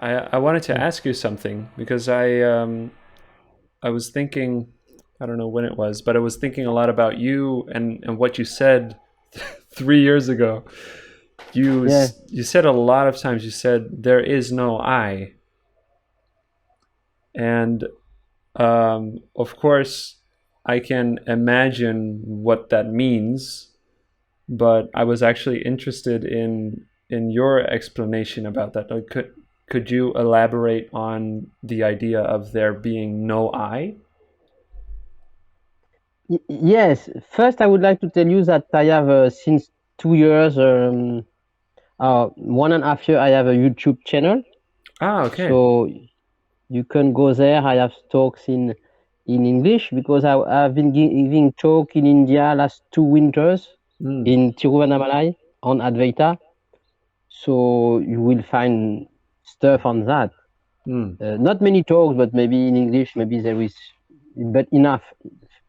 I wanted to ask you something because I was thinking, I don't know when it was, but I was thinking a lot about you and what you said 3 years ago. Yeah. You said a lot of times, you said there is no I, and of course I can imagine what that means, but I was actually interested in your explanation about that. Like, could you elaborate on the idea of there being no I? Yes. First, I would like to tell you that I have since 2 years, 1.5 year, I have a YouTube channel. Ah, okay. So you can go there. I have talks in English because I've been giving talk in India last 2 winters Mm, in Tiruvannamalai on Advaita. So you will find stuff on that. mm, Not many talks, but maybe in English, maybe there is, but enough,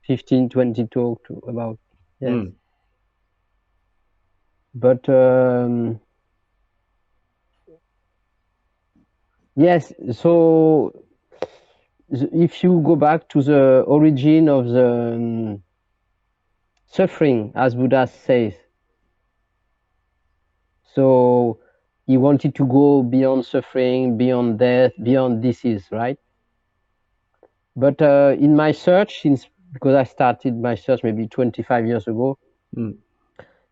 15, 20 talk to about. Yes. mm. But yes, so if you go back to the origin of the suffering, as Buddha says, so he wanted to go beyond suffering, beyond death, beyond disease, right? But in my search, since because I started my search maybe 25 years ago, Mm.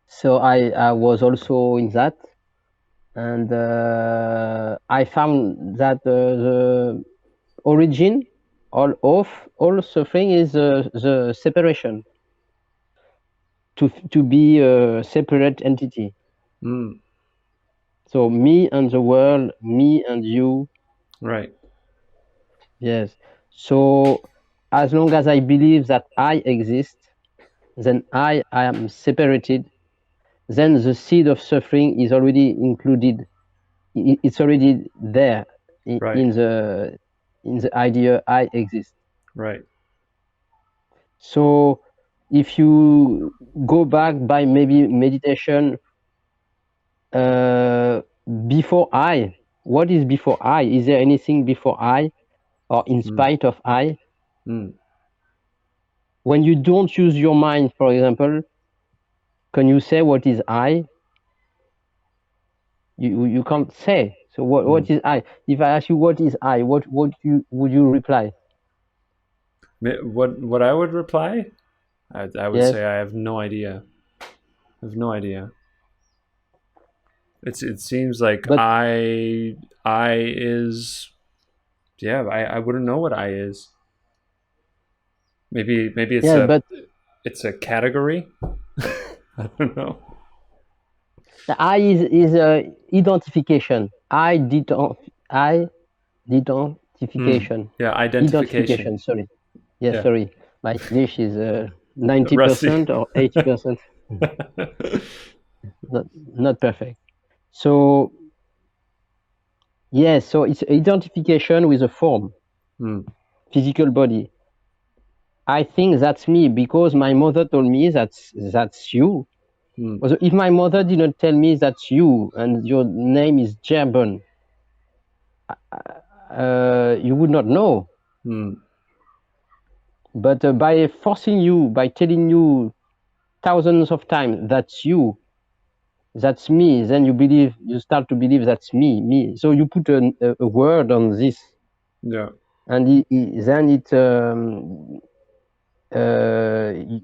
so I was also in that, and I found that the origin all suffering is the separation, to be a separate entity. Mm. So me and the world, me and you. Right. Yes. So as long as I believe that I exist, then I am separated, then the seed of suffering is already included. It's already there Right. in the idea I exist. Right. So if you go back by maybe meditation, uh, before I, what is before I? Is there anything before I or in Mm. spite of I? Mm. When you don't use your mind, for example, can you say what is I? You can't say. So what Mm. is I? If I ask you what is I, what you would you reply? What I would reply? I would Yes, say I have no idea. I have no idea. It seems like but I is, yeah, I wouldn't know what I is. Maybe yeah, but it's a category. I don't know. the I is a identification. I Mm. identification. Yeah, identification. Identification. Sorry. Yes, Yeah, sorry. My English is ninety rusty. percent or 80%. Not perfect. So yes, so it's identification with a form, Mm. physical body. I think that's me because my mother told me that's you. Mm. Also, if my mother didn't tell me that's you and your name is Gerben, you would not know. Mm. But by forcing you, by telling you thousands of times that's you, that's me, then you start to believe that's me. So you put a word on this, Yeah. and then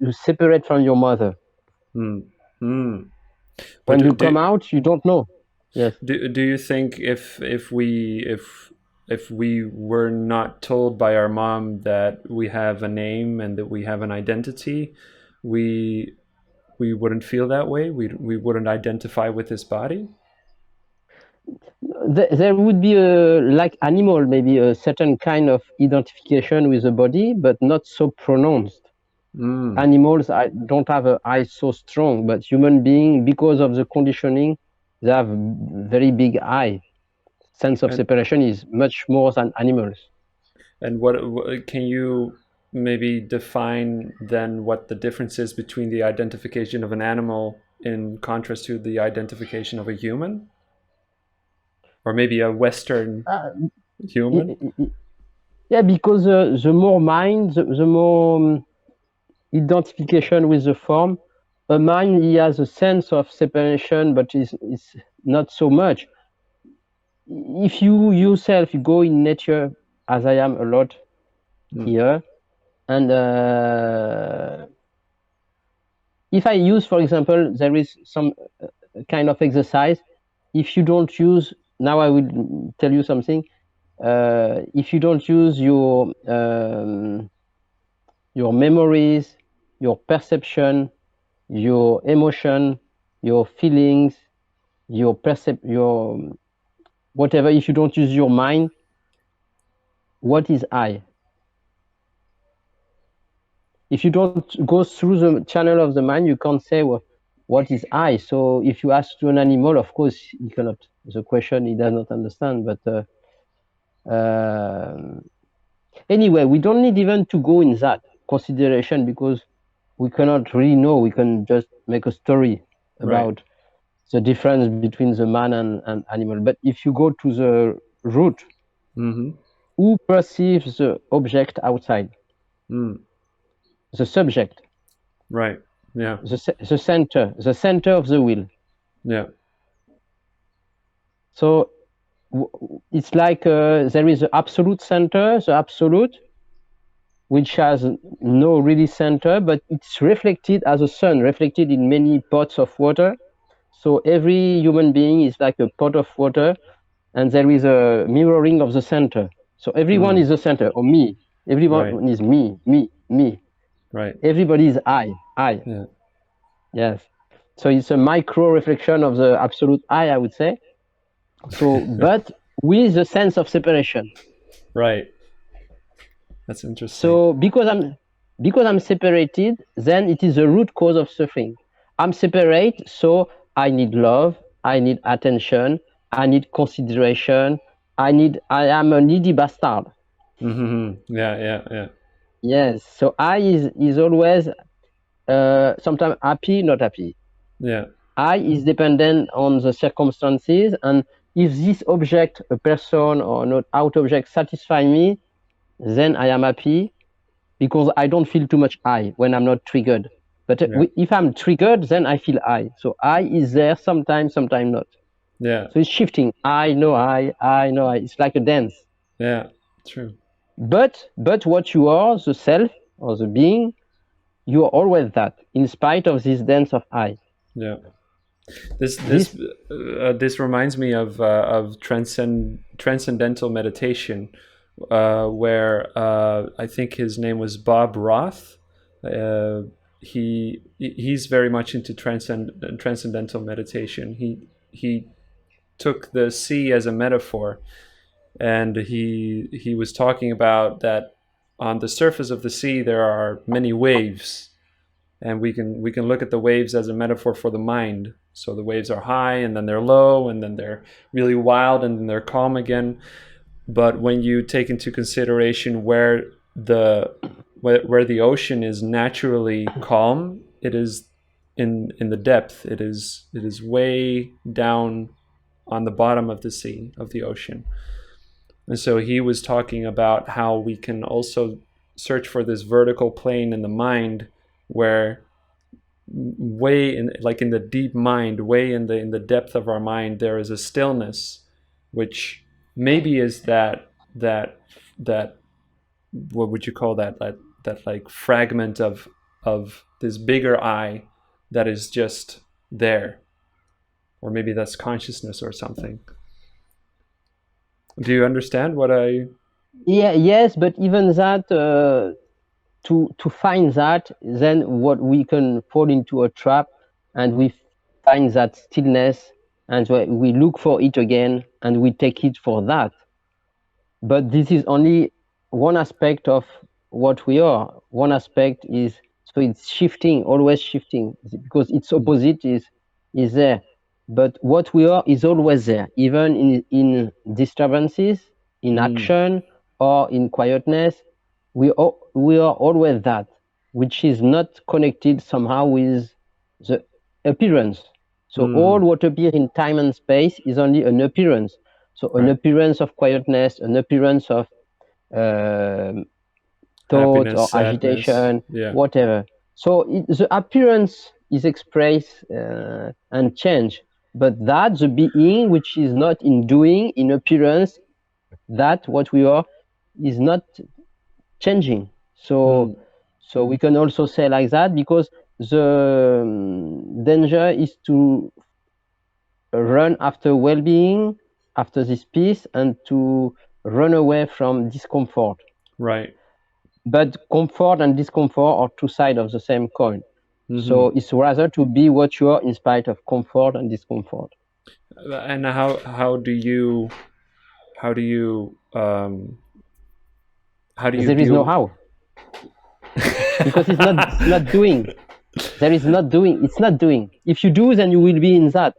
you separate from your mother. Mm. Mm. When But you come out, you don't know. Yes. do you think if we were not told by our mom that we have a name and that we have an identity, we we wouldn't feel that way? We wouldn't identify with this body? There would be like animal, maybe a certain kind of identification with the body, but not so pronounced. Mm. Animals don't have a eye so strong, but human being, because of the conditioning, they have very big eye. Sense of And separation is much more than animals. what can you maybe define then what the difference is between the identification of an animal in contrast to the identification of a human? or maybe a Western Uh, human. yeah, because the more mind, the more identification with the form. A mind, he has a sense of separation, but is not so much. If you yourself you go in nature, as I am a lot here, and if I use, for example, there is some kind of exercise. If you don't use, now I will tell you something. If you don't use your memories, your perception, your emotion, your feelings, your whatever. If you don't use your mind, what is I? If you don't go through the channel of the mind, you can't say, well, what is I? So if you ask to an animal, of course, he cannot. The question he does not understand. But anyway, we don't need even to go in that consideration because we cannot really know. We can just make a story Right. about the difference between the man and animal. But if you go to the root, who perceives the object outside? The subject, Right. Yeah. the center of the will. Yeah. So it's like there is the absolute center, the absolute, which has no really center, but it's reflected as a sun, reflected in many pots of water. So every human being is like a pot of water, and there is a mirroring of the center. So everyone is the center, or me. Right. Everyone is me, me, me. Right. Everybody is I. Yeah. Yes. So it's a micro reflection of the absolute I would say. So, but with the sense of separation. Right. That's interesting. So because I'm separated, then it is the root cause of suffering. I'm separate, so I need love, I need attention, I need consideration, I am a needy bastard. Yeah. Yeah. Yeah. Yes. So I is always sometimes happy, not happy. Yeah. I is dependent on the circumstances, and if this object, a person or not out object satisfy me, then I am happy because I don't feel too much I when I'm not triggered. But Yeah. if I'm triggered, then I feel I. So I is there sometimes, sometimes not. Yeah. So it's shifting. I know I know I. It's like a dance. Yeah. True. But what you are, the self or the being, you are always that, in spite of this dance of I. Yeah. This reminds me of transcendental meditation, where I think his name was Bob Roth. He's very much into transcendental meditation. He took the sea as a metaphor, and he was talking about that on the surface of the sea there are many waves, and we can look at the waves as a metaphor for the mind. So the waves are high, and then they're low, and then they're really wild, and then they're calm again. But when you take into consideration where the ocean is naturally calm, it is in the depth. It is way down on the bottom of the sea, of the ocean. And so he was talking about how we can also search for this vertical plane in the mind, where way in, like in the deep mind, way in the depth of our mind, there is a stillness, which maybe is that what would you call that like fragment of this bigger I that is just there, or maybe that's consciousness or something. Do you understand what I? Yeah, yes, but even that, to find that, then what we can fall into a trap, and we find that stillness, and we look for it again, and we take it for that. But this is only one aspect of what we are. One aspect is, so it's shifting, always shifting, because its opposite is there. But what we are is always there, even in disturbances, in action, or in quietness. We are always that, which is not connected somehow with the appearance. So all what appears in time and space is only an appearance. So an appearance of quietness, an appearance of thought or Happiness, sadness. agitation, Yeah. whatever. So the appearance is expressed and change, but that the being which is not in doing, in appearance, that what we are is not changing. So Mm. so we can also say like that, because the danger is to run after well-being, after this peace, and to run away from discomfort. Right. But comfort and discomfort are two sides of the same coin. So Mm-hmm. it's rather to be what you are in spite of comfort and discomfort. And how do you how do you There is no deal? how, because it's not doing. There is not doing. It's not doing. If you do, then you will be in that.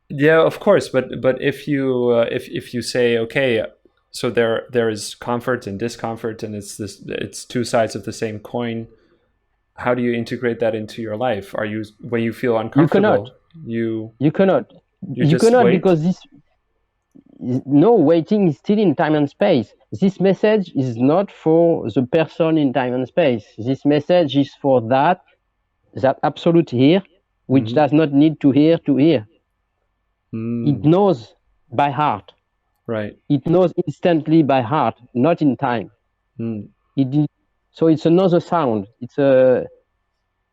Yeah, of course, but if you if you say, okay, so there is comfort and discomfort, and it's two sides of the same coin. How do you integrate that into your life? Are you, when you feel You cannot. uncomfortable, you You cannot. you You just cannot, wait? because this no waiting is still in time and space. This message is not for the person in time and space. This message is for that absolute here, which Mm-hmm. does not need to hear to hear. It Mm. knows by heart. Right. It knows instantly by heart, not in time. Mm. It, so it's another sound. It's a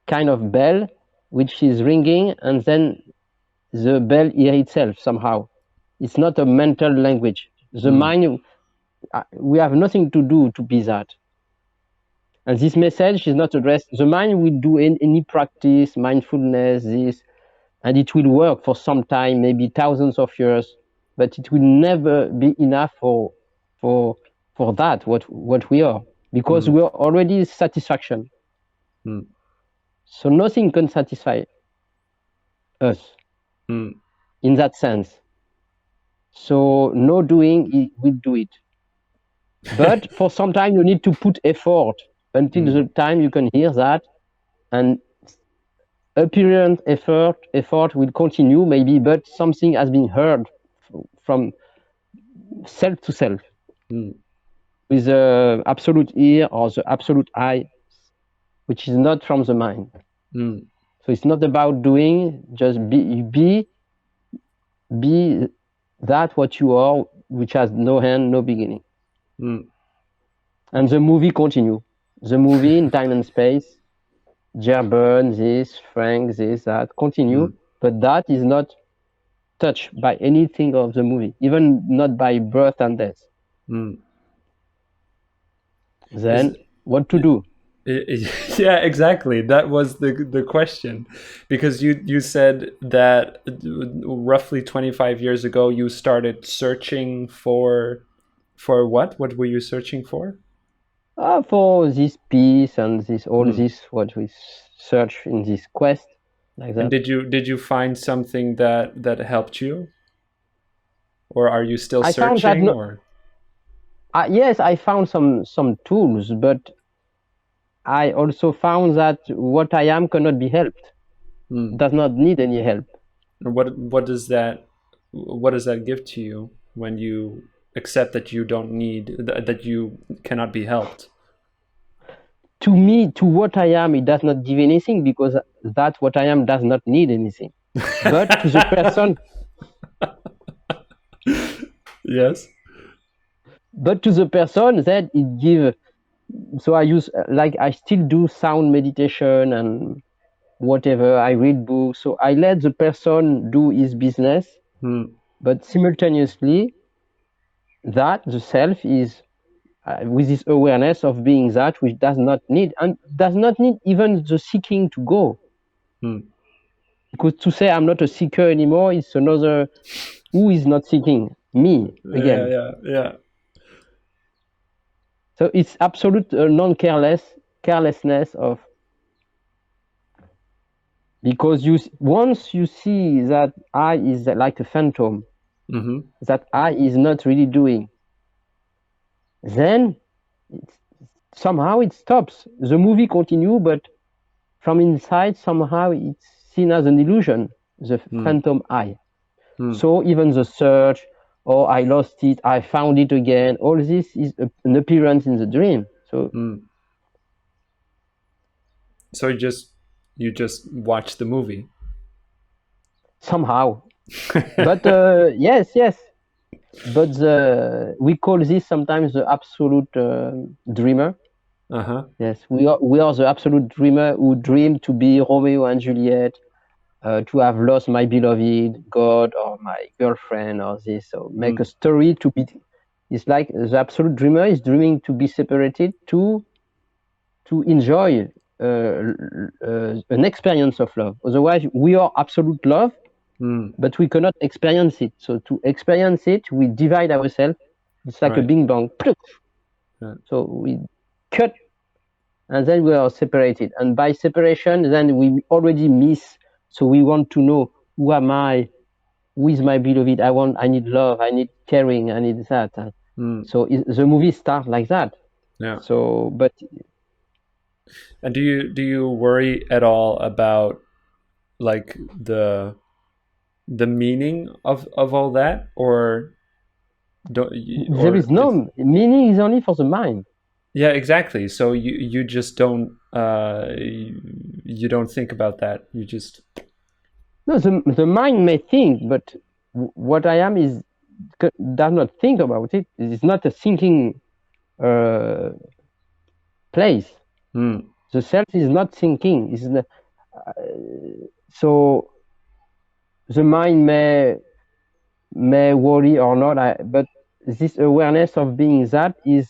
kind of bell which is ringing, and then the bell hear itself somehow. It's not a mental language. The Mm. mind, we have nothing to do to be that. And this message is not addressed. The mind will do any practice, mindfulness, this, and it will work for some time, maybe thousands of years, but it will never be enough for for that what we are, because Mm. we are already satisfaction. Mm. So nothing can satisfy us Mm. in that sense. So no doing it will do it. But for some time you need to put effort until Mm. the time you can hear that, and apparent effort will continue maybe, but something has been heard from self to self, Mm. with the absolute ear or the absolute eye, which is not from the mind. Mm. So it's not about doing, just be that what you are, which has no end, no beginning. Mm. And the movie continue. The movie in time and space, Gerburn, this, Frank, this, that, continue, Mm. but that is not touched by anything of the movie, even not by birth and death. Mm. Is Then what to do? yeah, exactly. That was the question, because you said that roughly 25 years ago you started searching for what? What were you searching for? For this peace and this all Hmm. this what we search in this quest, like And that. did you find something that helped you, or are you still I found that searching, no, or? yes, I found some tools, but I also found that what I am cannot be helped. Hmm. Does not need any help. What does that give to you when you accept that you don't need that you cannot be helped? To me, to what I am, it does not give anything, because that what I am does not need anything. But to the person, Yes. that it give. So I use, like, I still do sound meditation and whatever. I read books. So I let the person do his business, Hmm. but simultaneously, that the self is with this awareness of being that which does not need, and does not need even the seeking to go. Hmm. Because to say I'm not a seeker anymore is another. Who is not seeking? Me Yeah, again. yeah, yeah. So it's absolute carelessness of, because once you see that I is like a phantom, Mm-hmm. that I is not really doing, then it's, somehow it stops. The movie continue, but from inside somehow it's seen as an illusion, the Hmm. phantom I. Hmm. So even the search or I lost it, I found it again. All this is an appearance in the dream. So Mm. So you just watch the movie. somehow, but yes, yes. But we call this sometimes the absolute dreamer. Uh-huh. Yes, we are the absolute dreamer who dream to be Romeo and Juliet, to have lost my beloved God or my girlfriend or this. So make a Mm. story to be. It's like the absolute dreamer is dreaming to be separated to enjoy an experience of love. Otherwise, we are absolute love, Mm. but we cannot experience it. So to experience it, we divide ourselves. It's like a Right. bing bang. Yeah. So we cut and then we are separated. And by separation, then we already miss. So we want to know, who am I? Who is my beloved? I need love. I need caring. I need that. Mm. So the movie starts like that. Yeah. So, but And do you worry at all about like the meaning of all that, or don't you, there or is it's no meaning. Is only for the mind. yeah, exactly. So you just don't you don't think about that. You just No, the mind may think, but what I am is does not think about it. It's not a thinking uh, place. mm, The self is not thinking. So the mind may worry or not. But this awareness of being that is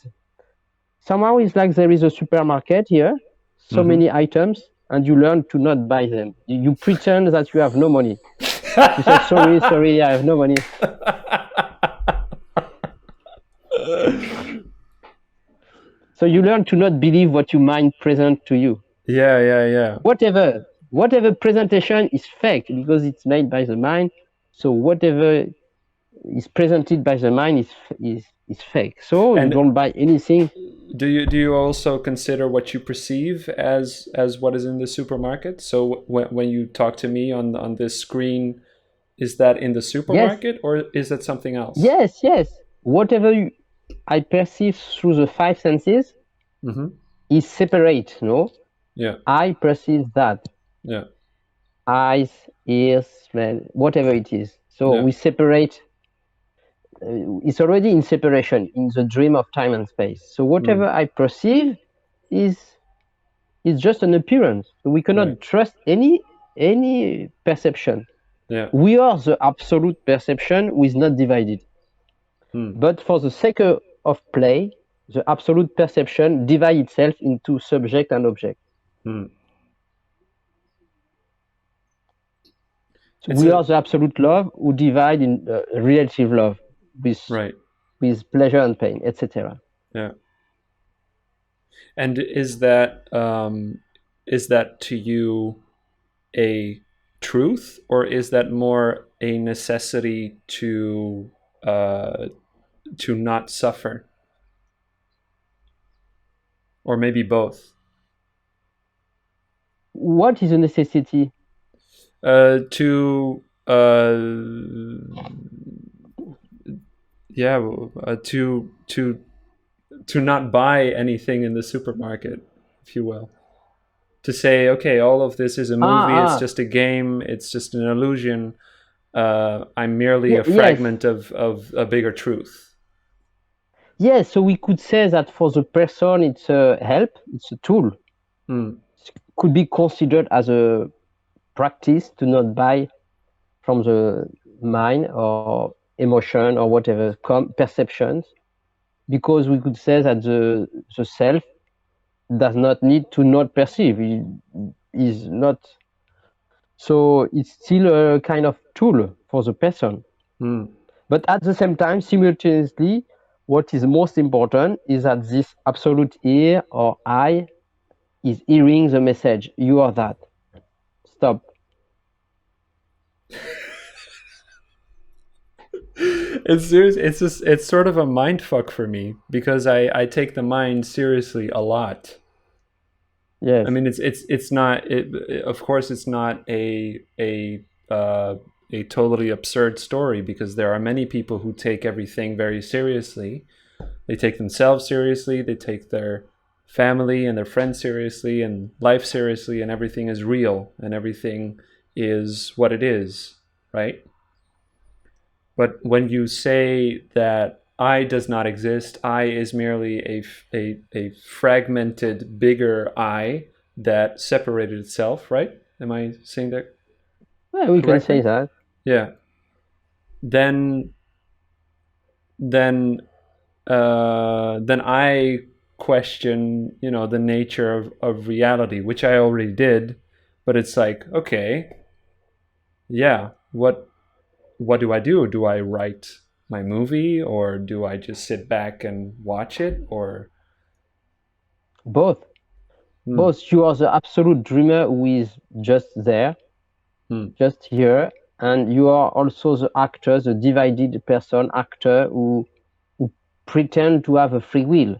somehow it's like there is a supermarket here, so mm-hmm. many items, and you learn to not buy them. You pretend that you have no money. You say sorry, sorry, I have no money. So you learn to not believe what your mind present to you. Yeah, yeah, yeah. Whatever presentation is fake because it's made by the mind. So whatever is presented by the mind is fake. So you And don't buy anything. do you also consider what you perceive as what is in the supermarket? So when you talk to me on this screen, is that in the Yes, supermarket or is that something else? yes, yes. Whatever I perceive through the five senses Mm-hmm. is separate. No, Yeah, I perceive that yeah, eyes, ears, smell, whatever it is. So yeah. we separate. It's already in separation in the dream of time and space. So Mm, whatever I perceive is is just an appearance. So we right. cannot trust any perception. Yeah. We are the absolute perception who is not divided. Mm, But for the sake of play, the absolute perception divides itself into subject and object. mm. So It's we a are the absolute love who divide in relative love with right. with pleasure and pain, etc. Yeah. And is that to you a truth, or is that more a necessity uh, to not suffer, or maybe both? What is a necessity? To yeah, to not buy anything in the supermarket, if you will. To say, okay, all of this is a Ah, movie. It's ah, just a game. It's just an illusion. I'm merely a yes, fragment of a bigger truth. yes. So we could say that for the person, it's a help, it's a tool. Mm, It could be considered as a practice to not buy from the mind or emotion or whatever perceptions, because we could say that the self does not need to not perceive. It is not. So it's still a kind of tool for the person. mm, But at the same time, simultaneously, what is most important is that this absolute ear or eye is hearing the message. You are that. Stop. it's serious. It's sort of a mind fuck for me because I take the mind seriously a lot. I Yes. mean, it's not. Of course, it's not a a totally absurd story, because there are many people who take everything very seriously. They take themselves seriously, they take their family and their friends seriously and life seriously, and everything is real and everything is what it is, right? But when you say that I does not exist, I is merely a fragmented, bigger I that separated itself, right? Am I saying that Yeah, we can say correctly? that. Yeah. Then, then, then I question, the nature of reality, which I already did. But it's like, okay, yeah, what do I do? Do I write my movie, or do I just sit back and watch it? Or Both. hmm, Both. You are the absolute dreamer who is just there, hmm, just here, and you are also the actor, the divided person, actor who pretend to have a free will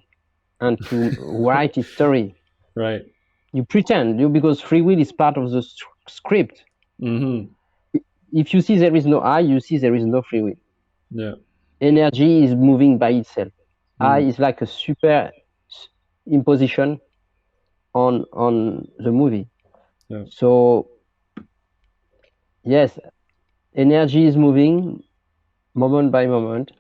and to write his story. right? You pretend, because free will is part of the script. Mm-hmm. If you see there is no I, you see there is no free will. Yeah. Energy is moving by itself. I Mm, is like a super imposition on the movie. yeah. So yes, energy is moving moment by moment.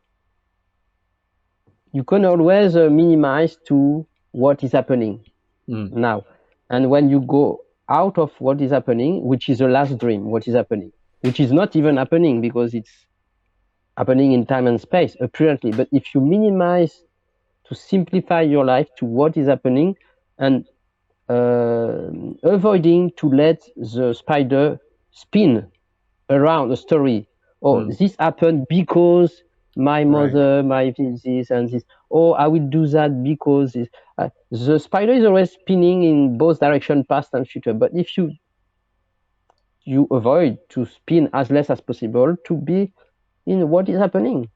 You can always minimize to what is happening Mm, now. And when you go out of what is happening, which is the last dream, what is happening, which is not even happening because it's happening in time and space, apparently. But if you minimize to simplify your life to what is happening and avoiding to let the spider spin around the story. Oh, mm, this happened because my right. mother, my this and this. Oh, I will do that because this. The spider is always spinning in both direction, past and future. But if you avoid to spin as less as possible to be in what is happening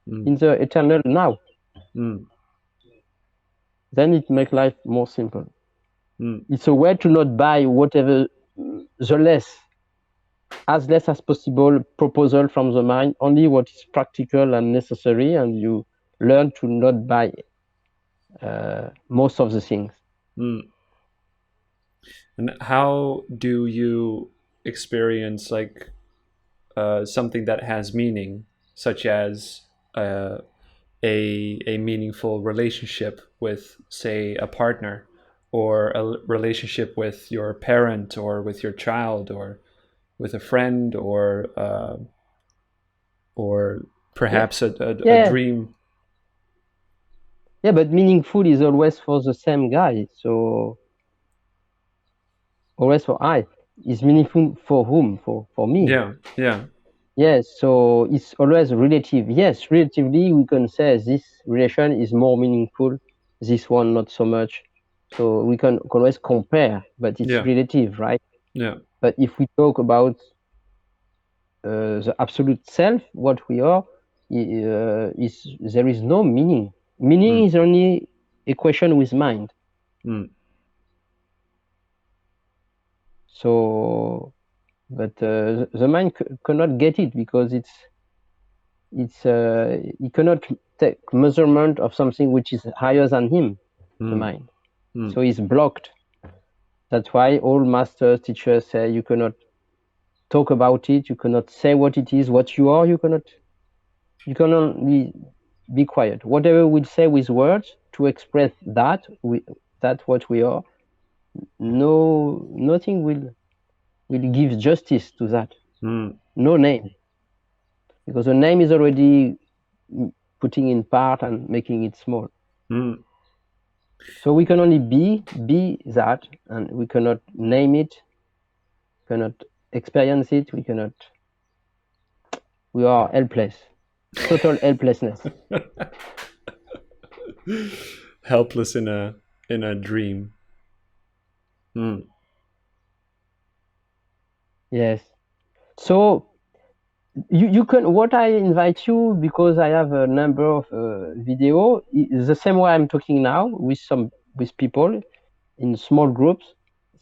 Mm, in the eternal now, mm, then it makes life more simple. mm, It's a way to not buy whatever the as less as possible proposal from the mind, only what is practical and necessary, and you learn to not buy most of the things. mm. And how do you experience, like, something that has meaning, such as uh, a meaningful relationship with, say, a partner, or a relationship with your parent, or with your child, or with a friend, or Yeah, perhaps a yeah, dream. yeah. But meaningful is always for the same guy. So always for I is meaningful for whom? For me. Yeah, yeah. Yes. So it's always relative. Yes, relatively we can say this relation is more meaningful. This one not so much. So we can always compare, but it's Yeah, relative, right? yeah. But if we talk about the absolute self, what we are, is there is no meaning. Meaning Mm, is only equation with mind. mm, So, but the mind cannot get it because it cannot take measurement of something which is higher than him, the mm, mind. mm, So it's blocked. That's why all masters, teachers say you cannot talk about it. You cannot say what it is, what you are. You cannot. You can only be quiet. Whatever we say with words to express that what we are, no, nothing will give justice to that. mm, No name, because the name is already putting in part and making it small. mm, So we can only be that, and we cannot name it, cannot experience it. We cannot. We are helpless, total helplessness. helpless in a dream. Mm, Yes. So you can, what I invite you, because I have a number of video is the same way I'm talking now with people in small groups,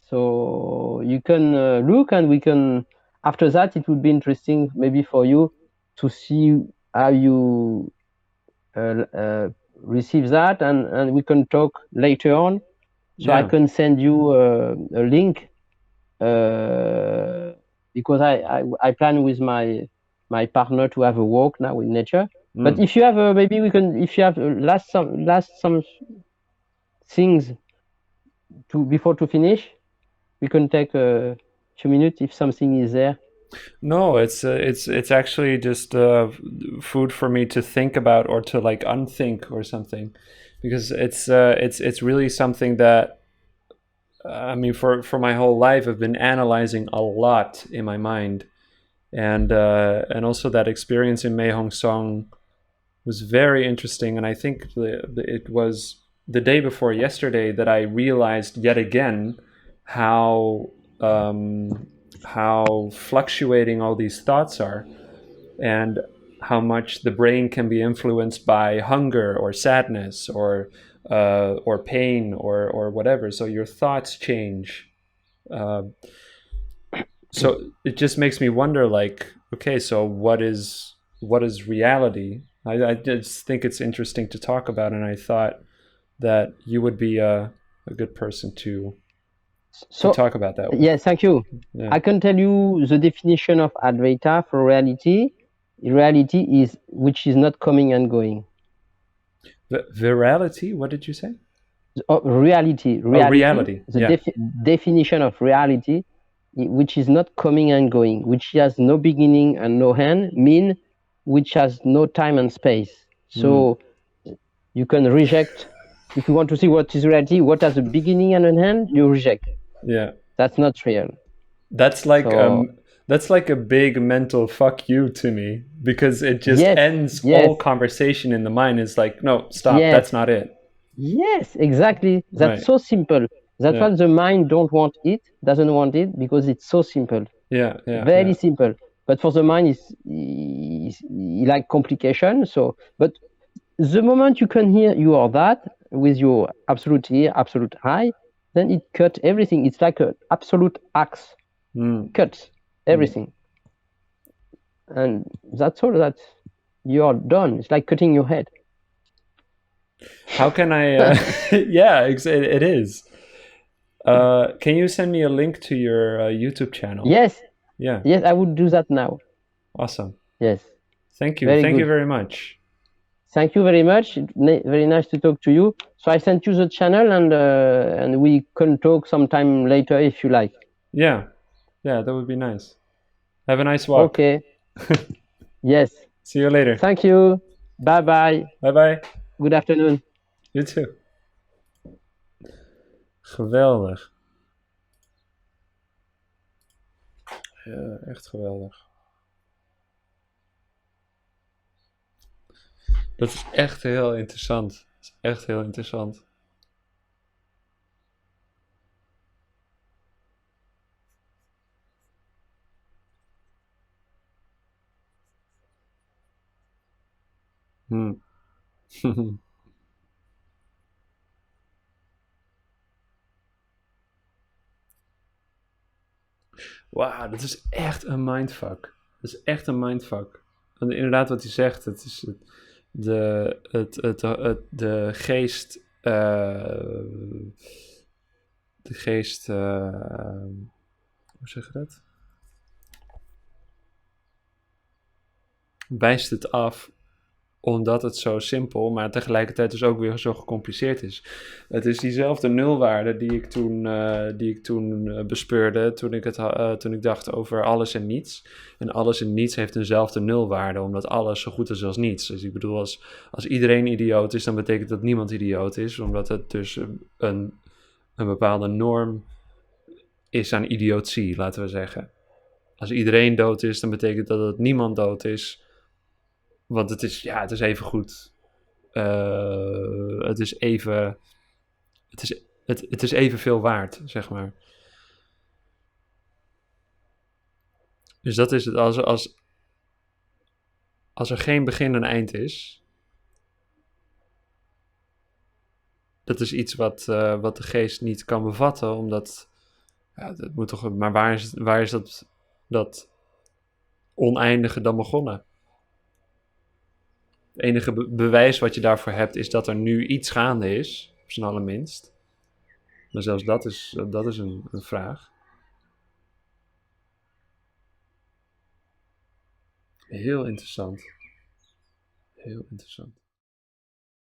so you can look and we can after that, it would be interesting maybe for you to see how you receive that, and we can talk later on. So I can send you a link because I plan with my partner to have a walk now in nature. But if you have maybe we can, if you have last some things to before to finish, we can take a few minutes if something is there. No, it's actually just food for me to think about or to like unthink or something, because it's really something that I mean for my whole life I've been analyzing a lot in my mind, and also that experience in Mae Song was very interesting, and I think it was the day before yesterday that I realized yet again how how fluctuating all these thoughts are, and how much the brain can be influenced by hunger or sadness or pain or whatever. So your thoughts change. Uh, so it just makes me wonder, like, okay, so what is reality? I just think it's interesting to talk about, and I thought that you would be a good person to talk about that with. Yes, thank you. Yeah. I can tell you the definition of Advaita for reality. Reality is which is not coming and going. Virality? What did you say? Reality. Reality. The definition of reality, which is not coming and going, which has no beginning and no end, which has no time and space. So you can reject, if you want to see what is reality, what has a beginning and an end, you reject. Yeah. That's not real. That's like that's like a big mental fuck you to me, because it just ends all conversation in the mind. It's like, no, stop, that's not it. Yes, exactly. That's so simple. That's why the mind doesn't want it, because it's so simple. Very simple. But for the mind, it's like complication. So, but the moment you can hear you are that with your absolute ear, absolute eye, then it cuts everything. It's like an absolute axe. Cuts everything. And that's all that you are done. It's like cutting your head. How can I yeah, it is. Can you send me a link to your YouTube channel? Yes. Yeah. Yes, I would do that now. Awesome. Yes. Thank you. Thank you very much. Thank you very much. Very nice to talk to you. So I sent you the channel, and we can talk sometime later if you like. Yeah. Yeah, that would be nice. Have a nice walk. Okay. Yes. See you later. Thank you. Bye-bye. Bye-bye. Good afternoon. You too. Geweldig. Ja, echt geweldig. Dat is echt heel interessant. Dat is echt heel interessant. Wauw, dat is echt een mindfuck. Dat is echt een mindfuck. En inderdaad wat hij zegt, het is de geest... de geest... hoe zeg je dat? Wijst het af omdat het zo simpel, maar tegelijkertijd dus ook weer zo gecompliceerd is. Het is diezelfde nulwaarde die ik toen bespeurde toen ik dacht over alles en niets. En alles en niets heeft dezelfde nulwaarde, omdat alles zo goed is als niets. Dus ik bedoel, als iedereen idioot is, dan betekent dat niemand idioot is, omdat het dus een bepaalde norm is aan idiotie, laten we zeggen. Als iedereen dood is, dan betekent dat het niemand dood is. Want het is even goed. Het is evenveel waard, zeg maar. Dus dat is het. Als er geen begin en eind is. Dat is iets wat de geest niet kan bevatten. Omdat. Ja, dat moet toch. Maar waar is dat oneindige dan begonnen. Het enige bewijs wat je daarvoor hebt is dat er nu iets gaande is, op zijn allerminst. Maar zelfs dat is een vraag. Heel interessant. Heel interessant.